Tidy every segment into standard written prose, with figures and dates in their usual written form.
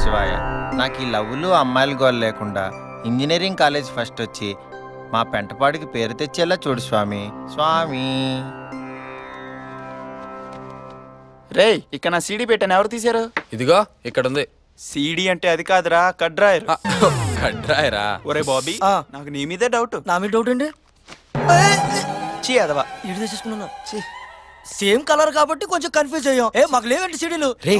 శివాయ. నాకు ఈ లవ్వులు అమ్మాయిల గోల్ లేకుండా ఇంజనీరింగ్ కాలేజ్ ఫస్ట్ వచ్చి మా పెంటపాడికి పేరు తెచ్చేలా చూడు స్వామి. స్వామి రేయ్, ఇక్కడ నా సీడీ పెట్టాను, ఎవరు తీశారు? ఇదిగో ఇక్కడ ఉంది. సీడీ అంటే అది కాదురా, కడ్రాయర్. కడ్రాయరా? ఒరే బాబీ, నాకు నీ మీదే డౌట్. నా మీద డౌట్ అండి. చీ అదవా, ఇటు తెచ్చేసుకున్నా. సేమ్ కలర్ కాబట్టి కొంచెం కన్ఫ్యూజ్ అయ్యాం. మాకు లేవండి సీడీలు. రే,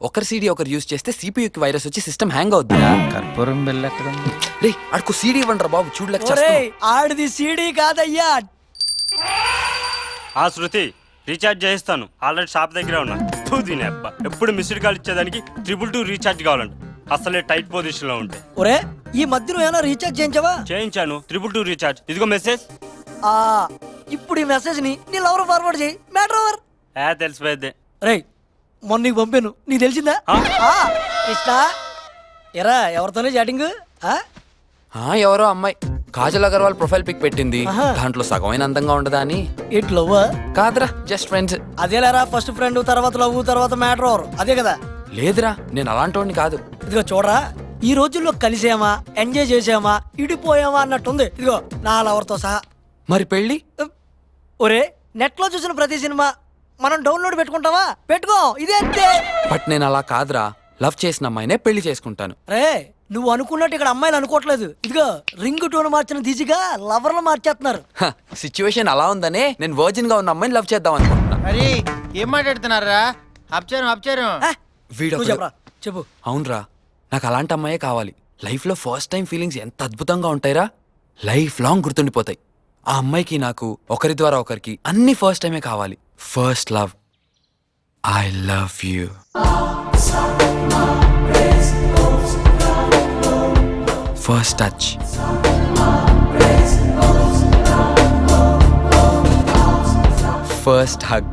ఒకరి సీడీ ఒకరు యూజ్ చేస్తే సిపియుకి వైరస్ వచ్చి సిస్టమ్ హ్యాంగ్ అవుద్దిరా. కర్పూరం బిల్ ఎక్కడ ఉంది? రే, ఆడుకో సీడీ ఇవ్వండి రా బాబు, చూడలేక ఆడిది సీడీ కాదయ్యా. ఆ శృతి, రీఛార్జ్ చేయిస్తాను, ఆల్రెడీ షాప్ దగ్గరే ఉన్నా. దీని అబ్బా ఎప్పుడు మిస్డ్ కాల్ ఇచ్చేదానికి 222 రీఛార్జ్ కావాలంట. అసలే టైట్ పొజిషన్ లో ఉంటే. ఒరే, ఈ మధ్యలో ఏమైనా రీఛార్జ్ చేయించావా? చేయించాను, 222 రీఛార్జ్. ఇదిగో మెసేజ్. ఇప్పుడు ఈ మెసేజ్ ని నీ లవర్ ఫార్వర్డ్ చేయి. Matter over. తెలిసిపోద్ది. రే, మొన్న నీకు పంపాను, నీకు తెలిసిందా? ఇష్టా ఎరా ఎవరితోనే చాటింగ్? ఎవరో అమ్మాయి కాజల్ అగర్వాల్ ప్రొఫైల్ పిక్ పెట్టింది. దాంట్లో సగమైన అందంగా ఉండదా అని. ఇట్లో కాదురా, జస్ట్ ఫ్రెండ్స్. అదేలేరా, ఫస్ట్ ఫ్రెండ్, తర్వాత లవ్, తర్వాత మ్యాటర్ ఓవర్, అదే కదా? లేదురా, నేను అలాంటి కాదు. ఇదిగో చూడరా, ఈ రోజుల్లో కలిసామా, ఎంజాయ్ చేసామా, ఇడిపోయామా అన్నట్టుంది. ఇదిగో నా లవర్తో సహా. మరి పెళ్ళి? ఒరే, నెట్ లో చూసిన ప్రతి సినిమా మనం డౌన్లోడ్ పెట్టుకుంటావా? పెట్టుకో, ఇదే అంతే. బట్ నేను అలా కాదురా, లవ్ చేసిన అమ్మాయినే పెళ్లి చేసుకుంటాను. రే, నువ్వు అనుకున్నట్టు ఇక్కడ అమ్మాయిలు అనుకోవట్లేదు. ఇదిగో రింగ్ టోన్ మార్చిన దిశగా లవర్లు మార్చేస్తున్నారు. సిచ్యువేషన్ అలా ఉందనే నేను వర్జిన్ గా ఉన్న అమ్మాయిని లవ్ చేద్దాం అనుకుంటున్నా. అరే ఏం మాట్లాడుతున్నారా? అప్చారం నువ్వు చెప్పరా, చెప్పు. అవునరా, నాకు అలాంటి అమ్మాయే కావాలి. లైఫ్ లో ఫస్ట్ టైం ఫీలింగ్స్ ఎంత అద్భుతంగా ఉంటాయిరా, లైఫ్ లాంగ్ గుర్తుండిపోతాయి. ఆ అమ్మాయికి నాకు ఒకరి ద్వారా ఒకరికి అన్ని ఫస్ట్ టైమే కావాలి. First love, I love you. First touch, first hug,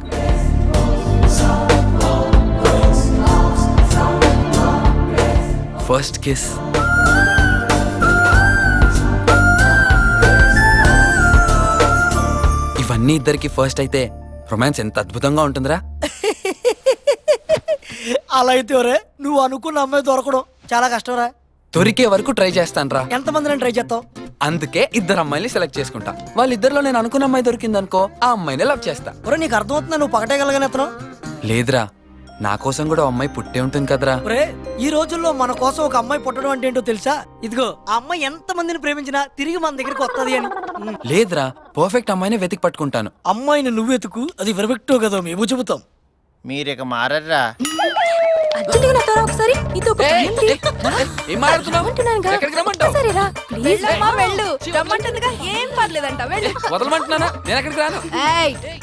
first kiss, ఇవన్నీ ఇద్దరికి ఫస్ట్ అయితే రొమాన్స్ ఎంత అద్భుతంగా ఉంటుందిరా. అలా అయితే ఒరే, నువ్వు అనుకున్న అమ్మాయి దొరకడం చాలా కష్టంరా. దొరికే వరకు ట్రై చేస్తానురా. ఎంతమంది ట్రై చేస్తావు? అందుకే ఇద్దరు అమ్మాయిని సెలెక్ట్ చేసుకుంటా. వాళ్ళిద్దరిలో నేను అనుకున్న అమ్మాయి దొరికిందనుకో, ఆ అమ్మాయినే లవ్ చేస్తా. ఒరే, నీకు అర్థమవుతుందా నువ్వు పగటగలగానే ఎత్తను? లేదురా, నా కోసం కూడా ఓ అమ్మాయి పుట్టే ఉంటుంది కదరా. ఒరే, ఈ రోజుల్లో మన కోసం ఒక అమ్మాయి పుట్టడం అంటే ఏంటో తెలుసా? ఇదిగో ఆ అమ్మాయి ఎంత మందిని ప్రేమించినా తిరిగి మన దగ్గరికి వస్తుంది అని. లేదురా, పర్ఫెక్ట్ అమ్మాయిని వెతికి పట్టుకుంటాను. అమ్మాయిని నువ్వు వెతుకు, అది పర్ఫెక్టో కదా మేము చెబుతాం. మీరిక మారర్రా. వదలమంటున్నానా? నేను ఎక్కడికి రాను.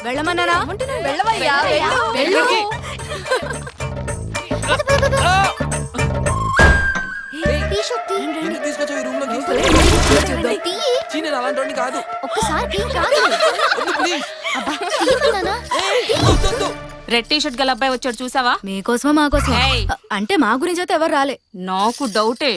వెళ్ళమన్నారా? ఎందుకు తీసుకొచ్చావు ఈ రూమ్ లోకి? చీ, నేను అలాంటి వాడిని కాదు. రెడ్ టీ షర్ట్ గల అబ్బాయి వచ్చాడు, చూసావా? మీకోసమా మాకోసమా? అంటే మా గురించి అయితే ఎవరు రాలే. నాకు డౌటే.